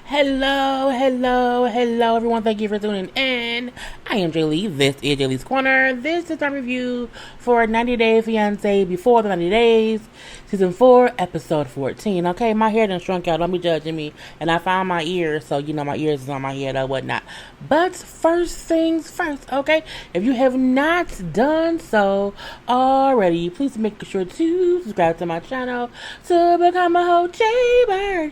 Hello, everyone. Thank you for tuning in. I am JayLee. This is JLeesCorner. This is my review for 90 Day Fiance Before the 90 Days, Season 4, Episode 14. Okay, my hair done shrunk out. Don't be judging me. And I found my ears, so you know my ears is on my head or whatnot. But first things first, okay? If you have not done so already, please make sure to subscribe to my channel to become a whole JayBird.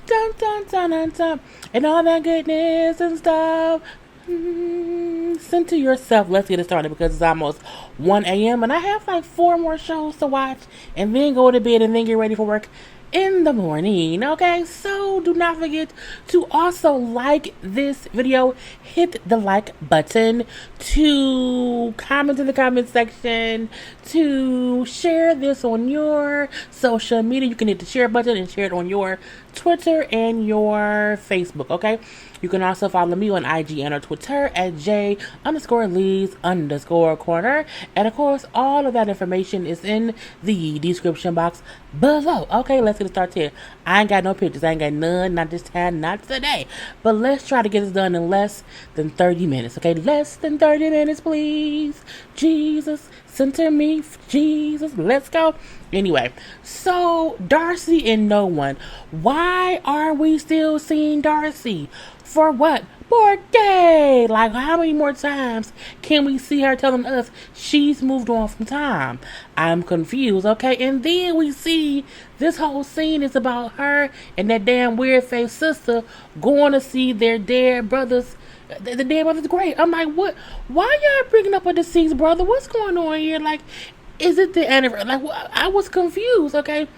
Dun dun dun dun dun, and all that goodness and stuff. Send to yourself. Let's get it started because it's almost 1 a.m. and I have like 4 more shows to watch and then go to bed and then get ready for work in the morning. Okay, so do not forget to also like this video, hit the like button, to comment in the comment section, to share this on your social media. You can hit the share button and share it on your Twitter and your Facebook. Okay, you can also follow me on IG and or Twitter at J_Lees_Corner. And of course, all of that information is in the description box below. Okay, let's get started here. I ain't got no pictures. I ain't got none. Not this time. Not today. But let's try to get this done in less than 30 minutes. Okay, less than 30 minutes, please. Jesus, center me. Jesus, let's go. Anyway, so Darcy and no one. Why are we still seeing Darcy? For what? More day. Like, how many more times can we see her telling us she's moved on from time? I'm confused, okay? And then we see this whole scene is about her and that damn weird faced sister going to see their dead brothers. The dead brother's grave. I'm like, what? Why y'all bringing up a deceased brother? What's going on here? Like, is it the anniversary? Like, I was confused, okay?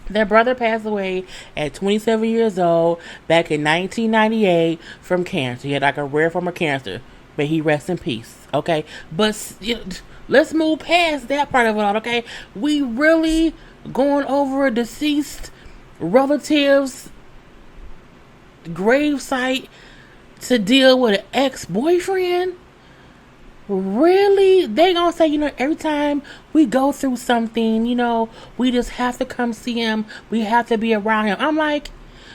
Their brother passed away at 27 years old back in 1998 from cancer. He had like a rare form of cancer, but he rests in peace, okay? But let's move past that part of it all, okay? We really going over a deceased relative's gravesite to deal with an ex-boyfriend? Really? They gonna say, every time we go through something, we just have to come see him. We have to be around him. I'm like,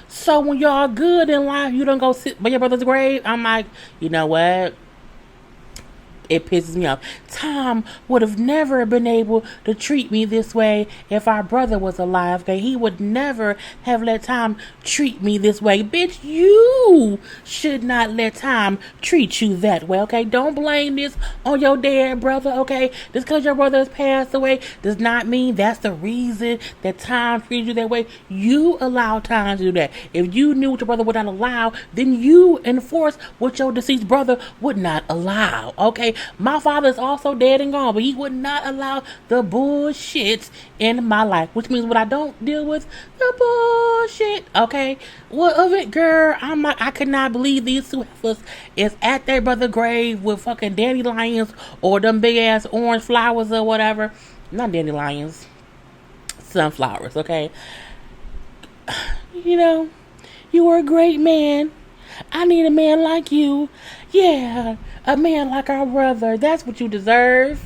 so when y'all good in life, you don't go sit by your brother's grave? I'm like, you know what? It pisses me off. Tom would have never been able to treat me this way if our brother was alive. Okay, he would never have let Tom treat me this way. Bitch, you should not let Tom treat you that way. Okay, don't blame this on your dead brother. Okay, just because your brother has passed away does not mean that's the reason that Tom treated you that way. You allow Tom to do that. If you knew what your brother would not allow, then you enforce what your deceased brother would not allow. Okay. My father is also dead and gone, but he would not allow the bullshit in my life, which means what I don't deal with, the bullshit. Okay, what of it, girl? I'm like, I could not believe these two heifers is at their brother's grave with fucking dandelions or them big ass orange flowers or whatever. Not dandelions, sunflowers. Okay, you were a great man. I need a man like you. Yeah, a man like our brother. That's what you deserve.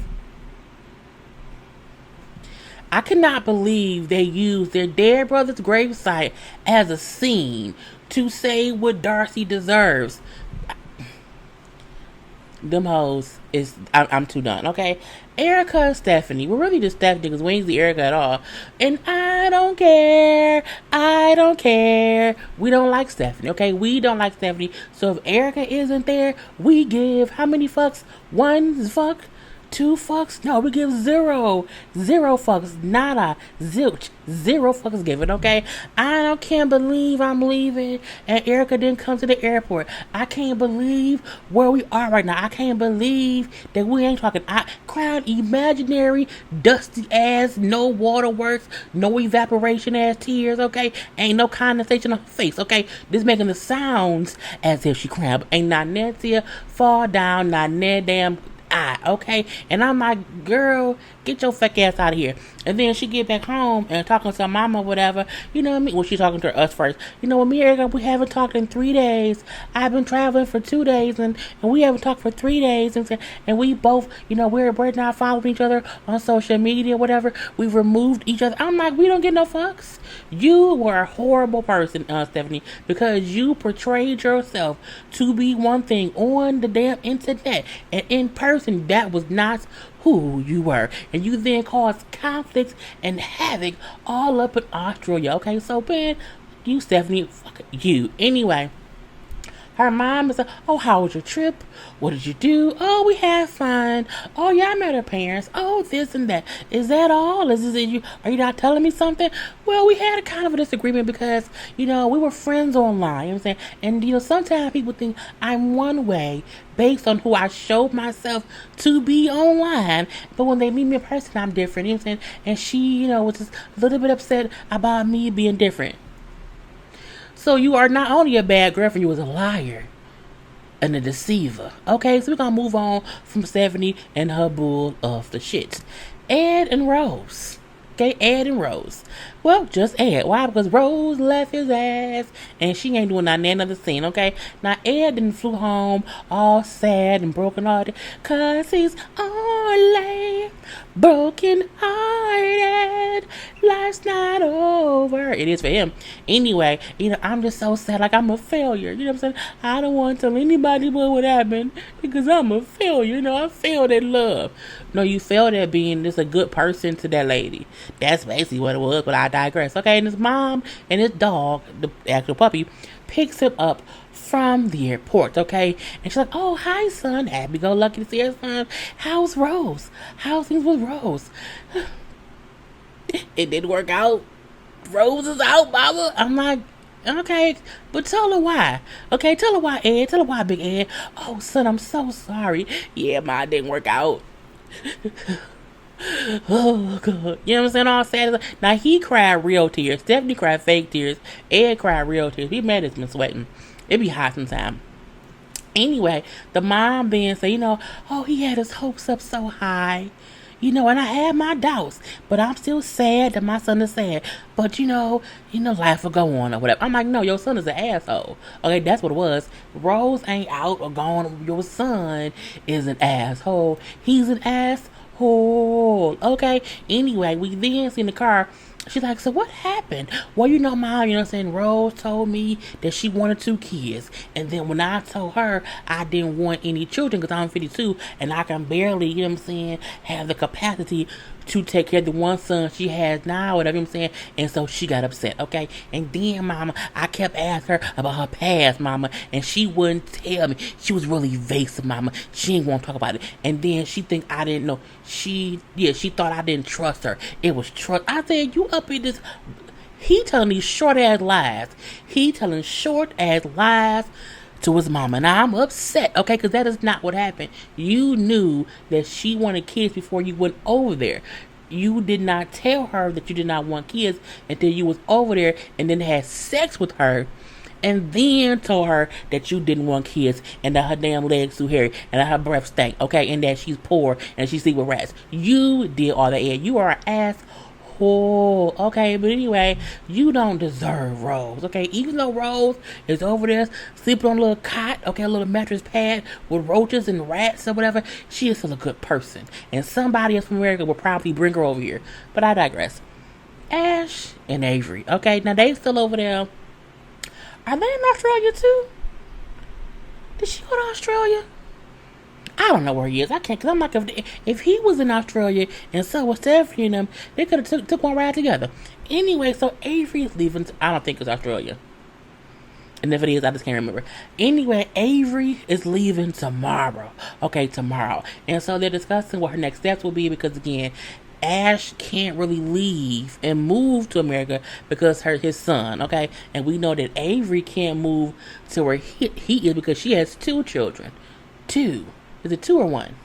I cannot believe they used their dead brother's gravesite as a scene to say what Darcy deserves. Them hoes is I'm too done. Okay, Erika and Stephanie. We're really just Stephanie because we ain't see Erika at all. And I don't care. We don't like Stephanie. Okay, we don't like Stephanie. So if Erika isn't there, we give how many fucks? 1 fuck. 2 fucks? No, we give 0 fucks. Nada. Zilch. 0 fucks given, okay? I can't believe I'm leaving and Erika didn't come to the airport. I can't believe where we are right now. I can't believe that we ain't talking. I cried imaginary, dusty ass, no waterworks, no evaporation ass tears, okay? Ain't no condensation on her face, okay? This making the sounds as if she cried. Ain't not Nancy fall down, not Ned damn eye, okay? And I'm like, girl, get your fake ass out of here. And then she get back home and talking to her mama or whatever. You know what I mean? Well, she talking to us first. You know, with me and Erika, we haven't talked in 3 days. I've been traveling for 2 days, and we haven't talked for 3 days. And we both, you know, we're not following each other on social media, whatever. We've removed each other. I'm like, we don't get no fucks. You were a horrible person, Stephanie, because you portrayed yourself to be one thing on the damn internet, and in person, that was not who you were. And you then caused conflicts and havoc all up in Australia. Okay, so man, you, Stephanie, fuck you. Anyway, her mom is like, oh, how was your trip? What did you do? Oh, we had fun. Oh, yeah, I met her parents. Oh, this and that. Is that all? Are you not telling me something? Well, we had a kind of a disagreement because, you know, we were friends online. You know what I'm saying? And, you know, sometimes people think I'm one way based on who I showed myself to be online. But when they meet me in person, I'm different. You know what I'm saying? And she, you know, was just a little bit upset about me being different. So you are not only a bad girlfriend, you was a liar and a deceiver. Okay, so we're going to move on from Stephanie and her bull of the shit. Ed and Rose. Okay, Ed and Rose. Well, just Ed. Why? Because Rose left his ass and she ain't doing none of the scene, okay? Now, Ed didn't flew home all sad and broken hearted because he's only broken hearted. Life's not over. It is for him. Anyway, you know, I'm just so sad. Like, I'm a failure. You know what I'm saying? I don't want to tell anybody what happened because I'm a failure. You know, I failed at love. No, you failed at being just a good person to that lady. That's basically what it was, but I digress. Okay, and his mom and his dog, the actual puppy, picks him up from the airport, okay? And she's like, oh, hi, son. Happy-go-lucky to see her son. How's Rose? How's things with Rose? It didn't work out. Rose is out, mama. I'm like, okay, but tell her why. Okay, tell her why, Ed. Tell her why, Big Ed. Oh, son, I'm so sorry. Yeah, ma, it didn't work out. Oh, God. You know what I'm saying? All sad. Now, he cried real tears. Stephanie cried fake tears. Ed cried real tears. He mad has been sweating. It be hot sometimes. Anyway, the mom then say, you know, oh, he had his hopes up so high. You know, and I had my doubts, but I'm still sad that my son is sad. But you know, life will go on or whatever. I'm like, no, your son is an asshole. Okay, that's what it was. Rose ain't out or gone. Your son is an asshole. He's an asshole. Okay. Anyway, we then see in the car. She's like, so what happened? Well, you know, Mom, you know what I'm saying? Rose told me that she wanted 2 kids. And then when I told her I didn't want any children because I'm 52 and I can barely, you know what I'm saying, have the capacity to take care of the one son she has now, whatever, you know what I'm saying? And so she got upset, okay? And then, Mama, I kept asking her about her past, Mama, and she wouldn't tell me. She was really evasive, Mama. She didn't want to talk about it. And then she think I didn't know. She thought I didn't trust her. It was trust. I said, you up in this... He telling these short-ass lies. He telling short-ass lies to his mama. Now, I'm upset, okay, because that is not what happened. You knew that she wanted kids before you went over there. You did not tell her that you did not want kids until you was over there and then had sex with her and then told her that you didn't want kids and that her damn legs too hairy and that her breath stank, okay, and that she's poor and she sleep with rats. You did all that, and you are an asshole. Okay, but anyway, you don't deserve Rose, okay? Even though Rose is over there sleeping on a little cot, okay, a little mattress pad with roaches and rats or whatever, she is still a good person. And somebody else from America will probably bring her over here. But I digress. Ash and Avery, okay? Now, they still over there. Are they in Australia, too? Did she go to Australia? I don't know where he is. I can't, because I'm like, if he was in Australia and so was Stephanie and them, they could have took one ride together. Anyway, so Avery is leaving. I don't think it's Australia. And if it is, I just can't remember. Anyway, Avery is leaving tomorrow. Okay, tomorrow. And so they're discussing what her next steps will be because, again, Ash can't really leave and move to America because his son, okay? And we know that Avery can't move to where he is because she has 2 children. 2. Is it 2 or 1?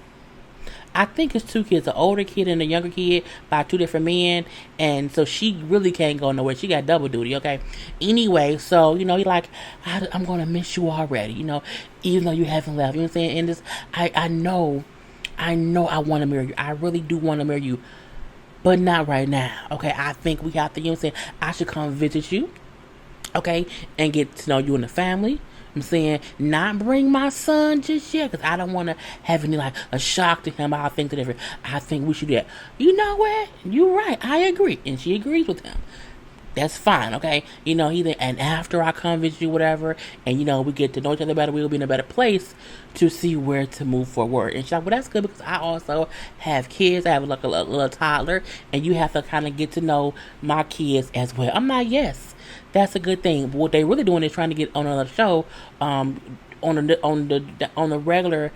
I think it's 2 kids, an older kid and a younger kid by 2 different men. And so she really can't go nowhere. She got double duty, okay? Anyway, so, you know, you're like, I'm going to miss you already, you know, even though you haven't left. You know what I'm saying? And this, I know I know I want to marry you. I really do want to marry you. But not right now. Okay, I think we have to, you know what I'm saying? I should come visit you. Okay, and get to know you and the family. I'm saying not bring my son just yet because I don't want to have any like a shock to him. I think that I think we should do that. You know what? You're right. I agree, and she agrees with him. That's fine, okay? You know, and after I come visit you, whatever, and you know, we get to know each other better, we'll be in a better place to see where to move forward. And she's like, well, that's good because I also have kids. I have like a little toddler, and you have to kind of get to know my kids as well. I'm like, yes, that's a good thing. But what they really doing is trying to get on another show, on the regular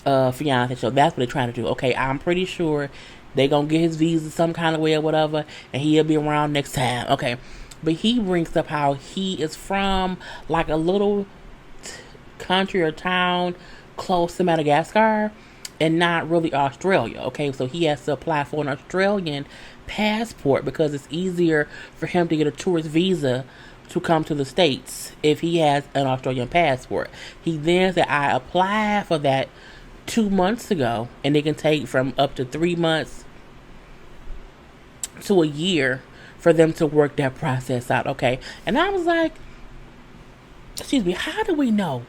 Fiance show. That's what they're trying to do. Okay, I'm pretty sure they gonna get his visa some kind of way or whatever, and he'll be around next time. Okay, but he brings up how he is from like a little country or town close to Madagascar and not really Australia. Okay, so he has to apply for an Australian passport because it's easier for him to get a tourist visa to come to the States if he has an Australian passport. He then said, I applied for that 2 months ago, and it can take from up to 3 months to a year for them to work that process out. Okay, and I was like, excuse me, how do we know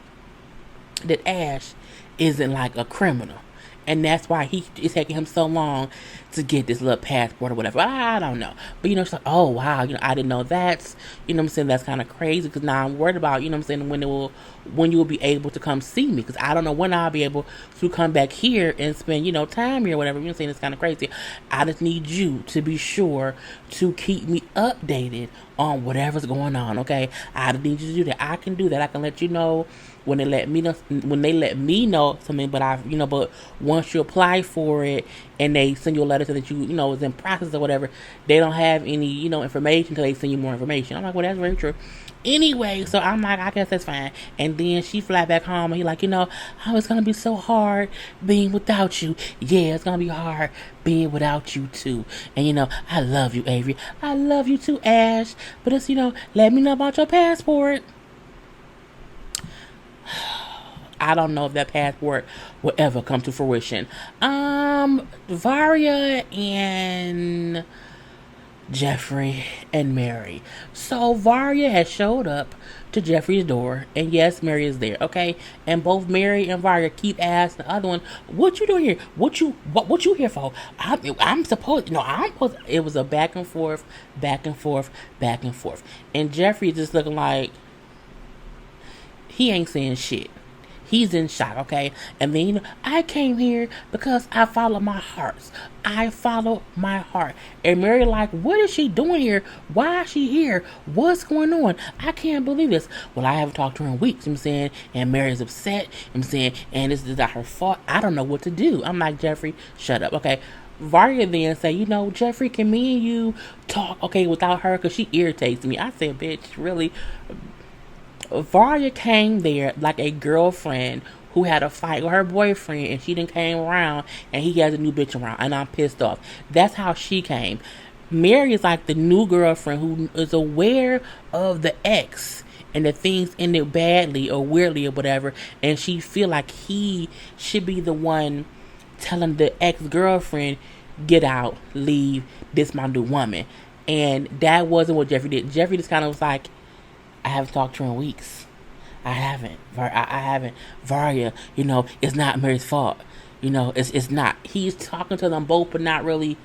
that Ash isn't like a criminal? And that's why it's taking him so long to get this little passport or whatever. I don't know. But, you know, it's like, oh, wow, you know, I didn't know that. You know what I'm saying? That's kind of crazy because now I'm worried about, you know what I'm saying, when you will be able to come see me. Because I don't know when I'll be able to come back here and spend, you know, time here or whatever. You know what I'm saying? It's kind of crazy. I just need you to be sure to keep me updated on whatever's going on, okay? I just need you to do that. I can do that. I can let you know when they let me know something, but once you apply for it and they send you a letter so that you know is in process or whatever, they don't have any, you know, information until they send you more information. I'm like, well, that's very true. Anyway, so I'm like, I guess that's fine. And then she fly back home and he like, you know, oh, it's gonna be so hard being without you. Yeah, it's gonna be hard being without you too. And you know, I love you, Avery. I love you too, Ash. But it's, you know, let me know about your passport. I don't know if that passport will ever come to fruition. Varya and Geoffrey and Mary. So Varya has showed up to Geoffrey's door, and yes, Mary is there, okay? And both Mary and Varya keep asking the other one, what you doing here? What you here for? I'm supposed, you know, it was a back and forth, back and forth, back and forth. And Geoffrey just looking like he ain't saying shit. He's in shock, okay? And then, you know, I came here because I follow my hearts. I follow my heart. And Mary like, what is she doing here? Why is she here? What's going on? I can't believe this. Well, I haven't talked to her in weeks, you know what I'm saying? And Mary's upset, you know what I'm saying? And this is not her fault. I don't know what to do. I'm like, Geoffrey, shut up, okay? Varya then say, you know, Geoffrey, can me and you talk, okay, without her? Because she irritates me. I said, bitch, really? Varya came there like a girlfriend who had a fight with her boyfriend and she didn't came around and he has a new bitch around and I'm pissed off. That's how she came. Mary is like the new girlfriend who is aware of the ex and the things ended badly or weirdly or whatever, and she feel like he should be the one telling the ex-girlfriend, get out, leave, this my new woman. And that wasn't what Geoffrey did. Geoffrey just kind of was like, I haven't talked to her in weeks. I haven't. I haven't. Varya, you know, it's not Mary's fault. You know, it's not. He's talking to them both, but not really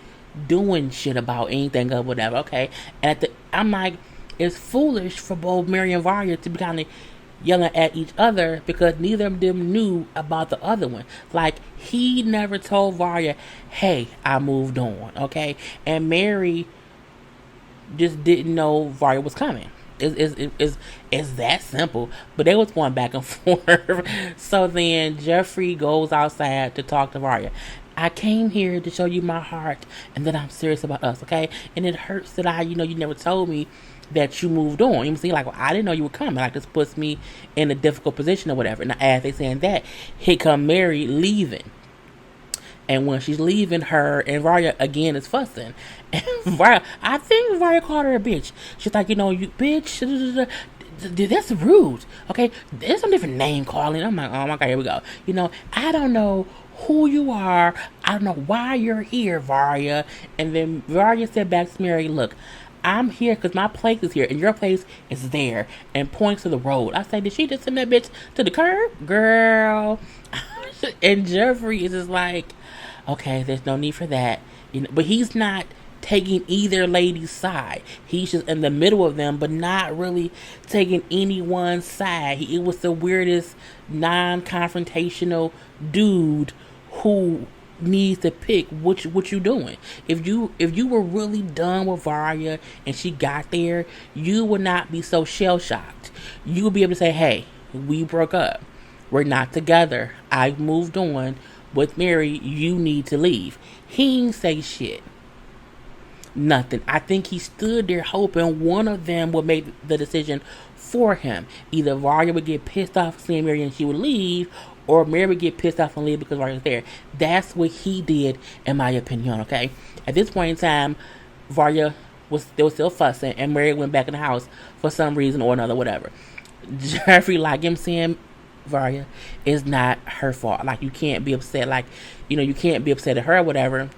doing shit about anything or whatever. Okay, and I'm like, it's foolish for both Mary and Varya to be kind of yelling at each other because neither of them knew about the other one. Like, he never told Varya, hey, I moved on. Okay, and Mary just didn't know Varya was coming. It's that simple. But they was going back and forth. So then Geoffrey goes outside to talk to Varya. I came here to show you my heart and that I'm serious about us, okay? And it hurts that you never told me that you moved on. You know what I'm saying? Like, well, I didn't know you were coming. Like, this puts me in a difficult position or whatever. And as they saying that, here come Mary leaving. And when she's leaving, her and Varya again is fussing. And Varya, I think Varya called her a bitch. She's like, you know, you bitch. That's rude. Okay, there's some different name calling. I'm like, oh my god, here we go. I don't know who you are. I don't know why you're here, Varya. And then Varya said back to Mary, look, I'm here because my place is here and your place is there, and points to the road. I say, did she just send that bitch to the curb? Girl. And Geoffrey is just like, okay, there's no need for that. But he's not taking either lady's side. He's just in the middle of them, but not really taking anyone's side. It was the weirdest non-confrontational dude who needs to pick what you doing. If you were really done with Varya and she got there, you would not be so shell shocked. You would be able to say, hey, we broke up. We're not together. I've moved on with Mary. You need to leave. He ain't say shit. Nothing. I think he stood there hoping one of them would make the decision for him. Either Varya would get pissed off seeing Mary and she would leave, or Mary would get pissed off and leave because Varya was there. That's what he did, in my opinion, okay? At this point in time, Varya was still fussing, and Mary went back in the house for some reason or another, whatever. Geoffrey, like him saying, Varya, is not her fault. Like, you can't be upset. Like, you can't be upset at her or whatever.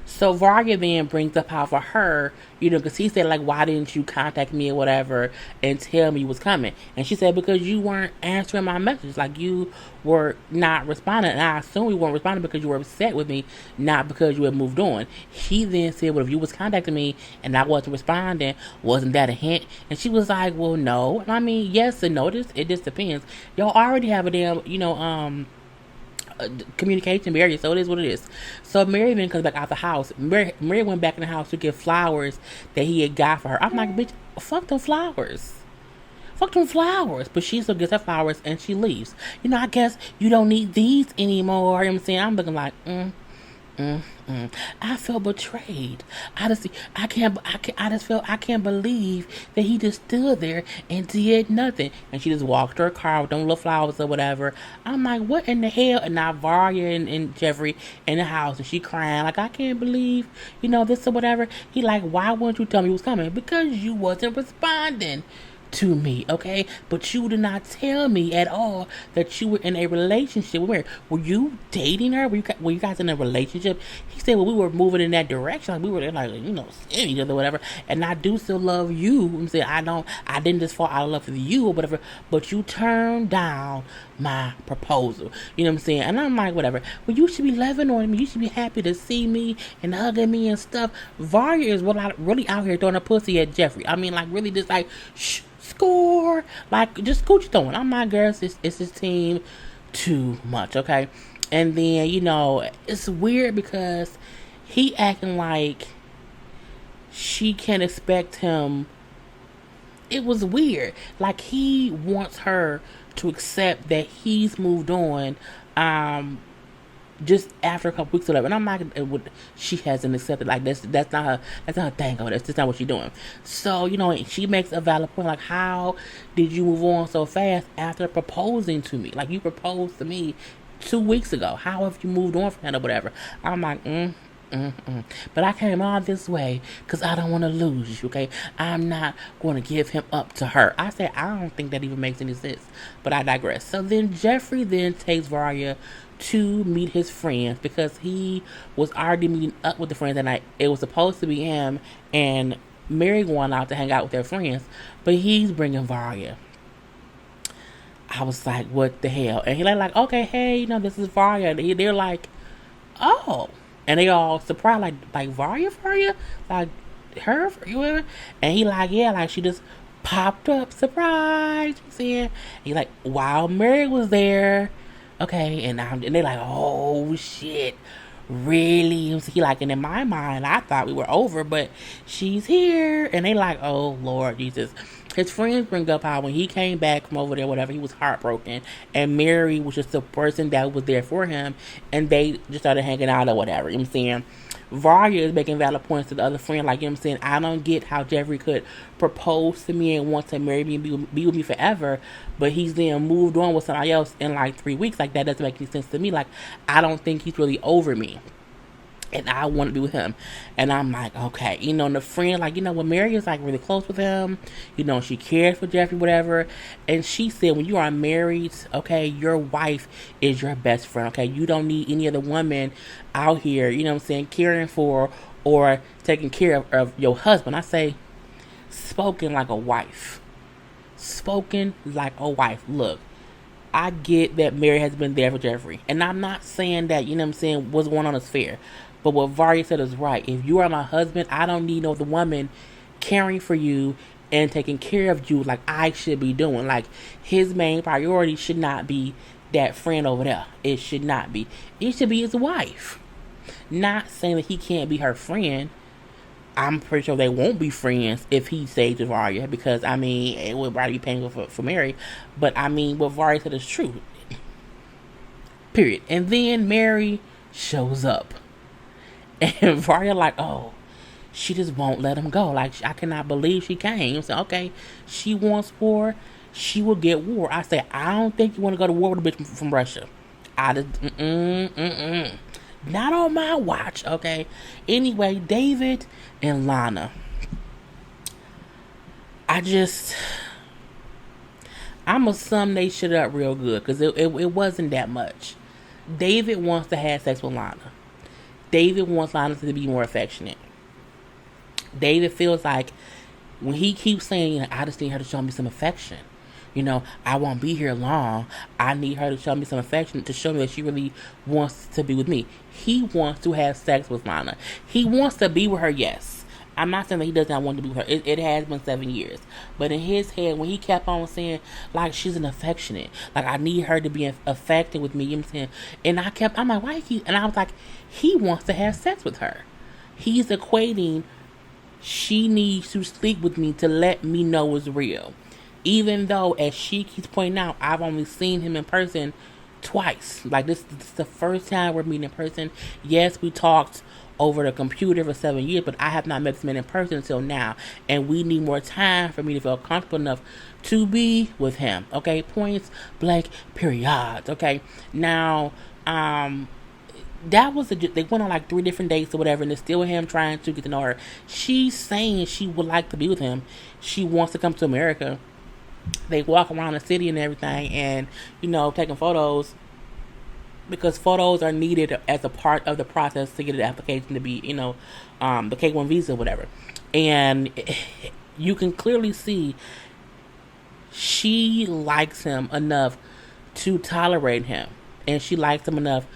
So Varya then brings up how for her, because he said, like, why didn't you contact me or whatever and tell me you was coming? And she said, because you weren't answering my messages. Like, you were not responding. And I assume you weren't responding because you were upset with me, not because you had moved on. He then said, well, if you was contacting me and I wasn't responding, wasn't that a hint? And she was like, well, no. And I mean, yes and no. It just depends. Y'all already have a damn, communication barrier, so it is what it is. So Mary then comes back out the house. Mary went back in the house to get flowers that he had got for her. I'm like, bitch, fuck them flowers. Fuck them flowers. But she still gets her flowers and she leaves. I guess you don't need these anymore. I'm saying, I'm looking like, I felt betrayed. I can't believe that he just stood there and did nothing. And she just walked her car with them little flowers or whatever. I'm like, what in the hell? And now Varya and Geoffrey in the house, and she crying like, I can't believe, this or whatever. He like, why wouldn't you tell me he was coming? Because you wasn't responding to me, okay? But you did not tell me at all that you were in a relationship with her. Were you dating her? Were you guys in a relationship? He said, well, we were moving in that direction. Like, we were like, seeing each other, whatever. And I do still love you. I'm saying, I didn't just fall out of love with you or whatever. But you turned down my proposal. You know what I'm saying? And I'm like, whatever. Well, you should be loving on me. You should be happy to see me and hugging me and stuff. Varya is really out here throwing a pussy at Geoffrey. I mean, like, really just like, shh. Score, like just coochie throwing. I'm like, girls, it's his team too much, okay? And then it's weird because he acting like she can't expect him. It was weird. Like, he wants her to accept that he's moved on. Just after a couple weeks or whatever, and I'm not. She hasn't accepted. Like, that's not her thing. That's just not what she's doing. So she makes a valid point. Like, how did you move on so fast after proposing to me? Like, you proposed to me 2 weeks ago. How have you moved on from that or whatever? I'm like, But I came all this way because I don't want to lose you, okay? I'm not going to give him up to her. I said, I don't think that even makes any sense, but I digress. So then Geoffrey then takes Varya to meet his friends because he was already meeting up with the friends that night. It was supposed to be him and Mary going out to hang out with their friends, but he's bringing Varya. I was like, what the hell? And he's like, okay, hey, this is Varya. They're like, oh. And they all surprised, like Varya? Like, her? And he like, yeah, like she just popped up, surprise. You see it? He like, wow, Mary was there. Okay, and they like, oh shit, really? He like, and in my mind, I thought we were over, but she's here. And they like, oh Lord Jesus. His friends bring up how when he came back from over there, whatever, he was heartbroken, and Mary was just the person that was there for him, and they just started hanging out or whatever. You know what I'm saying? Varya is making valid points to the other friend, like, you know what I'm saying, I don't get how Geoffrey could propose to me and want to marry me and be with me forever, but he's then moved on with somebody else in like 3 weeks. Like, that doesn't make any sense to me. Like, I don't think he's really over me. and I want to be with him. And I'm like, okay, and the friend, like, when Mary is like really close with him, she cares for Geoffrey, whatever. And she said, when you are married, okay, your wife is your best friend, okay? You don't need any other woman out here, caring for or taking care of your husband. I say, spoken like a wife. Spoken like a wife. Look, I get that Mary has been there for Geoffrey. And I'm not saying that, what's going on is fair. But what Varya said is right. If you are my husband, I don't need no other woman caring for you and taking care of you like I should be doing. Like, his main priority should not be that friend over there. It should not be. It should be his wife. Not saying that he can't be her friend. I'm pretty sure they won't be friends if he stays with Varya, because, it would probably be painful for Mary. But, what Varya said is true. Period. And then Mary shows up. And Varya like, oh, she just won't let him go. Like, I cannot believe she came. So, okay, she wants war. She will get war. I say, I don't think you want to go to war with a bitch from Russia. I just, not on my watch, okay? Anyway, David and Lana. I'm a sum they shit up real good, because it wasn't that much. David wants to have sex with Lana. David wants Lana to be more affectionate. David feels like when he keeps saying, I just need her to show me some affection. I won't be here long. I need her to show me some affection, to show me that she really wants to be with me. He wants to have sex with Lana. He wants to be with her, yes. I'm not saying that he does not want to be with her. It has been 7 years. But in his head, when he kept on saying, like, she's an affectionate, like, I need her to be affected with me, you know what I'm saying? And I'm like, why he? And I was like, he wants to have sex with her. He's equating, she needs to sleep with me to let me know it's real. Even though, as she keeps pointing out, I've only seen him in person twice. Like, this is the first time we're meeting in person. Yes, we talked over the computer for 7 years, but I have not met this man in person until now. And we need more time for me to feel comfortable enough to be with him. Okay? Points blank, period. Okay? Now, that was they went on like 3 different dates or whatever, and it's still him trying to get to know her. She's saying she would like to be with him. She wants to come to America. They walk around the city and everything, and taking photos, because photos are needed as a part of the process to get an application to be the K1 visa or whatever. And you can clearly see she likes him enough to tolerate him, and she likes him enough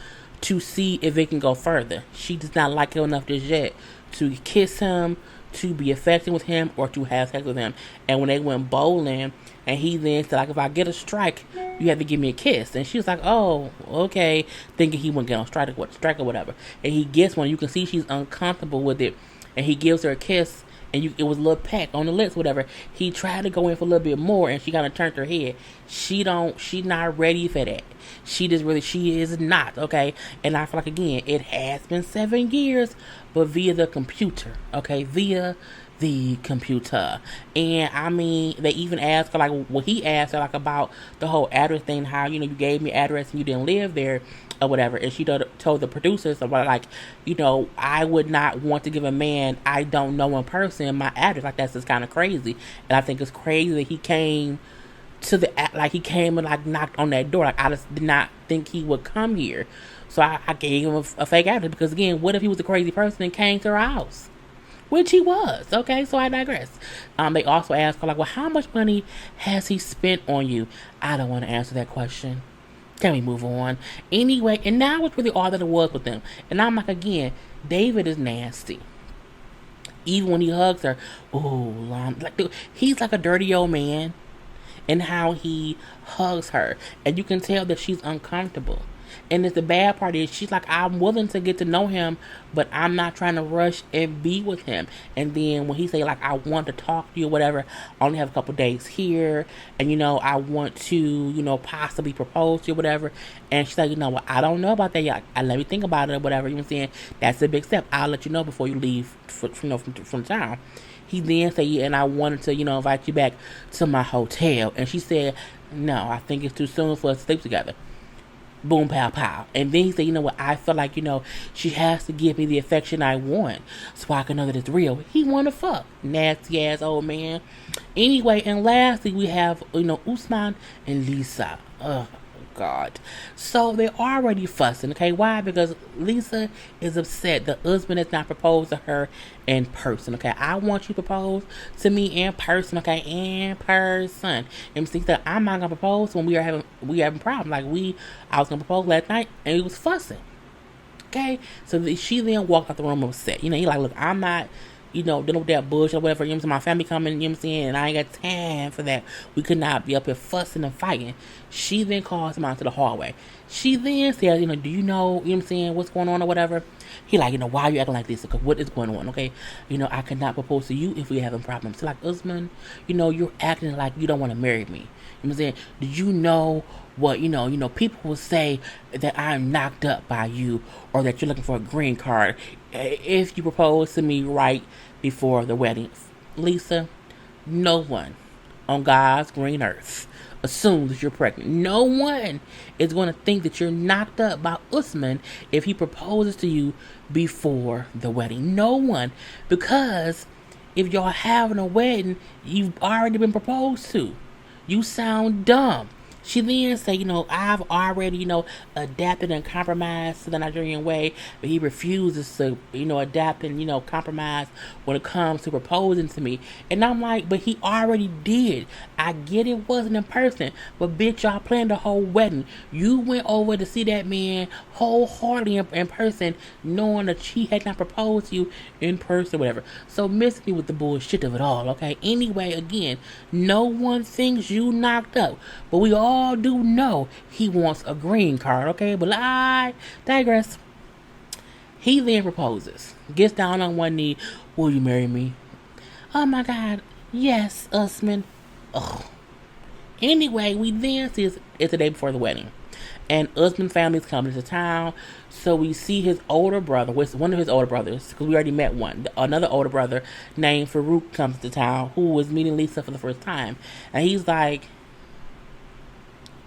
to see if it can go further. She does not like him enough just yet to kiss him, to be affected with him, or to have sex with him. And when they went bowling, and he then said, like, if I get a strike, you have to give me a kiss. And she was like, oh, okay, thinking he wouldn't get on strike or whatever. And he gets one. You can see she's uncomfortable with it. And he gives her a kiss, and it was a little peck on the lips, whatever. He tried to go in for a little bit more, and she kind of turned her head. She's not ready for that. She is not, okay? And I feel like, again, it has been 7 years, but via the computer, okay? Via the computer. And they even asked her, like, he asked her, like, about the whole address thing, how, you gave me address and you didn't live there or whatever. And she told the producers about, like, I would not want to give a man I don't know in person my address. Like, that's just kind of crazy. And I think it's crazy that he came he came and, like, knocked on that door. Like, I just did not think he would come here. So I gave him a fake address, because, again, what if he was a crazy person and came to her house? Which he was, okay? So I digress. They also asked her, like, well, how much money has he spent on you? I don't want to answer that question. Can we move on? Anyway, and now it's really all that it was with them. And I'm like, again, David is nasty. Even when he hugs her, he's like a dirty old man in how he hugs her. And you can tell that she's uncomfortable. And the bad part is, she's like, I'm willing to get to know him, but I'm not trying to rush and be with him. And then when he say, like, I want to talk to you or whatever, I only have a couple days here, and I want to possibly propose to you or whatever. And she's like, well, I don't know about that yet. I let me think about it or whatever. You know what I'm saying? That's a big step. I'll let you know before you leave from town. He then said, yeah, and I wanted to invite you back to my hotel. And she said, no, I think it's too soon for us to sleep together. Boom, pow, pow. And then he said, you know what, I feel like, she has to give me the affection I want so I can know that it's real. He wanna fuck. Nasty ass old man. Anyway, and lastly we have, Usman and Lisa. Ugh. God. So they're already fussing, okay? Why? Because Lisa is upset the husband has not proposed to her in person, okay? I want you to propose to me in person, okay? In person. And see that I'm not gonna propose when we having problems. I was gonna propose last night and he was fussing. Okay? So she then walked out the room upset. He like, look, I'm not dealing with that bullshit or whatever. My family coming, and I ain't got time for that. We could not be up here fussing and fighting. She then calls him out to the hallway. She then says, do you know, what's going on or whatever? He like, why are you acting like this? Because what is going on, okay? I could not propose to you if we having problems. So like, Usman, you're acting like you don't want to marry me. You know what I'm saying? Do you know what, people will say that I'm knocked up by you or that you're looking for a green card if you propose to me right before the wedding. Lisa, no one on God's green earth assumes that you're pregnant. No one is going to think that you're knocked up by Usman if he proposes to you before the wedding. No one. Because if y'all having a wedding, you've already been proposed to. You sound dumb. She then said, I've already, adapted and compromised to the Nigerian way, but he refuses to, adapt and, compromise when it comes to proposing to me. And I'm like, but he already did. I get it wasn't in person, but bitch, y'all planned the whole wedding. You went over to see that man wholeheartedly in person, knowing that he had not proposed to you in person or whatever. So miss me with the bullshit of it all, okay? Anyway, again, no one thinks you knocked up, but we all do know he wants a green card, okay? But I digress. He then proposes, gets down on one knee. Will you marry me? Oh my God, yes, Usman. Ugh. Anyway, we then see it's the day before the wedding, and Usman's family is coming to town. So we see his older brother, one of his older brothers, because we already met one. Another older brother named Farouk comes to town, who was meeting Lisa for the first time, and he's like,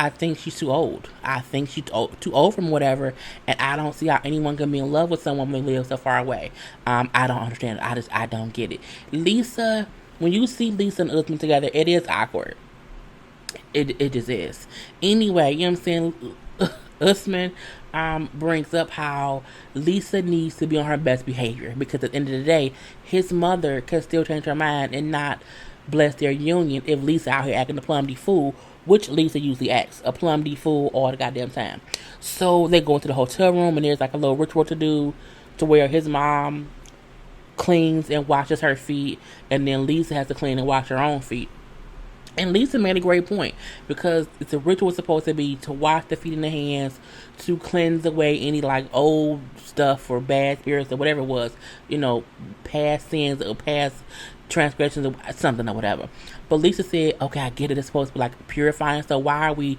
I think she's too old. I think she's too old from whatever, and I don't see how anyone can be in love with someone when they live so far away. I don't understand it. I don't get it. Lisa, when you see Lisa and Usman together, it is awkward. It just is. Anyway, you know what I'm saying? Usman brings up how Lisa needs to be on her best behavior because at the end of the day, his mother could still change her mind and not bless their union if Lisa out here acting a plum-de fool, which Lisa usually acts a plum-de fool all the goddamn time. So they go into the hotel room and there's like a little ritual to do to where his mom cleans and washes her feet and then Lisa has to clean and wash her own feet. And Lisa made a great point because it's a ritual supposed to be to wash the feet and the hands to cleanse away any like old stuff or bad spirits or whatever it was, past sins or past transgressions or something or whatever. But Lisa said, okay, I get it. It's supposed to be like purifying. So why are we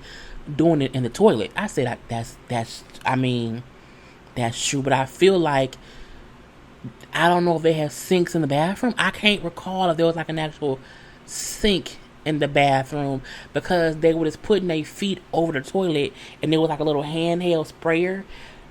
doing it in the toilet? I said, that's true. But I feel like, I don't know if they have sinks in the bathroom. I can't recall if there was like an actual sink in the bathroom because they were just putting their feet over the toilet and there was like a little handheld sprayer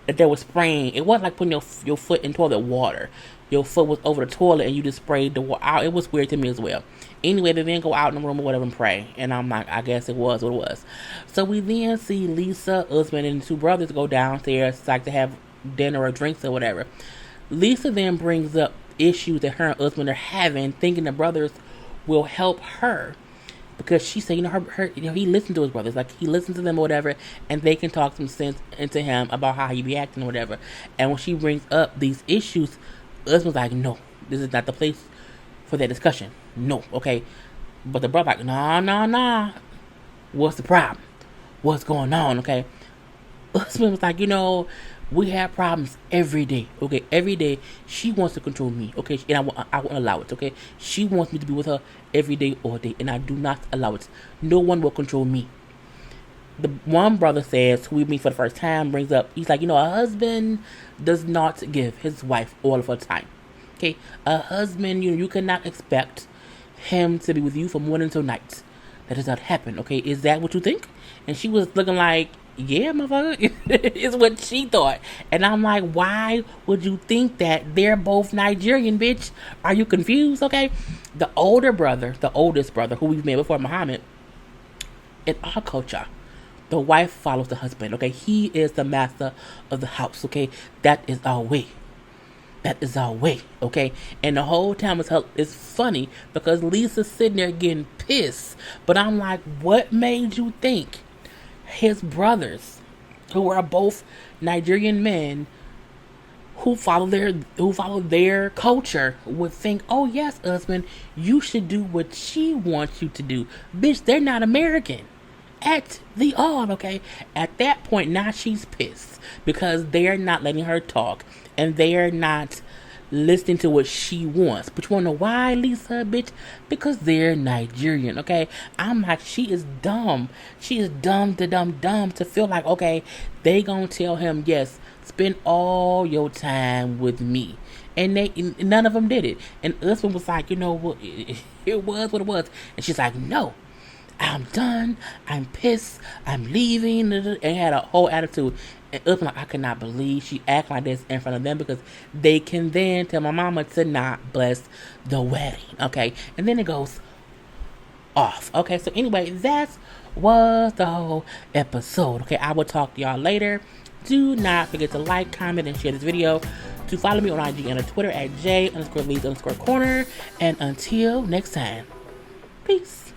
that they were spraying. It wasn't like putting your foot in toilet water. Your foot was over the toilet and you just sprayed the water out. It was weird to me as well. Anyway, they then go out in the room or whatever and pray. And I'm like, I guess it was what it was. So we then see Lisa, Usman, and the two brothers go downstairs like to have dinner or drinks or whatever. Lisa then brings up issues that her and Usman are having, thinking the brothers will help her. Because she said, he listened to his brothers. Like, he listened to them or whatever, and they can talk some sense into him about how he be acting or whatever. And when she brings up these issues, Usman's like, no, this is not the place for that discussion. No, okay? But the brother like, nah. What's the problem? What's going on, okay? Usman was like, we have problems every day, okay? Every day, she wants to control me, okay? And I won't allow it, okay? She wants me to be with her every day, all day, and I do not allow it. No one will control me. The one brother says, who we meet for the first time, brings up, he's like, a husband does not give his wife all of her time, okay? A husband, you cannot expect him to be with you from morning till night. That does not happen, okay? Is that what you think? And she was looking like, yeah, motherfucker, is what she thought. And I'm like, why would you think that? They're both Nigerian, bitch. Are you confused? Okay. The older brother, the oldest brother, who we've met before, Muhammad, in our culture, the wife follows the husband. Okay. He is the master of the house. Okay. That is our way. That is our way, okay? And the whole time it's funny because Lisa's sitting there getting pissed. But I'm like, what made you think his brothers, who are both Nigerian men who follow their culture, would think, oh yes, husband, you should do what she wants you to do. Bitch, they're not American at the all, okay? At that point, now she's pissed because they're not letting her talk and they're not listening to what she wants. But you wanna know why, Lisa, bitch? Because they're Nigerian, okay? I'm like, she is dumb. She is dumb to feel like, okay, they gonna tell him, yes, spend all your time with me. And none of them did it. And Usman was like, you know what, it was what it was. And she's like, no, I'm done. I'm pissed. I'm leaving. And had a whole attitude. And Usman, like, I could not believe she acted like this in front of them because they can then tell my mama to not bless the wedding. Okay. And then it goes off. Okay. So anyway, that was the whole episode. Okay. I will talk to y'all later. Do not forget to like, comment, and share this video. To follow me on IG and on Twitter at J_Lees_Corner. And until next time, peace.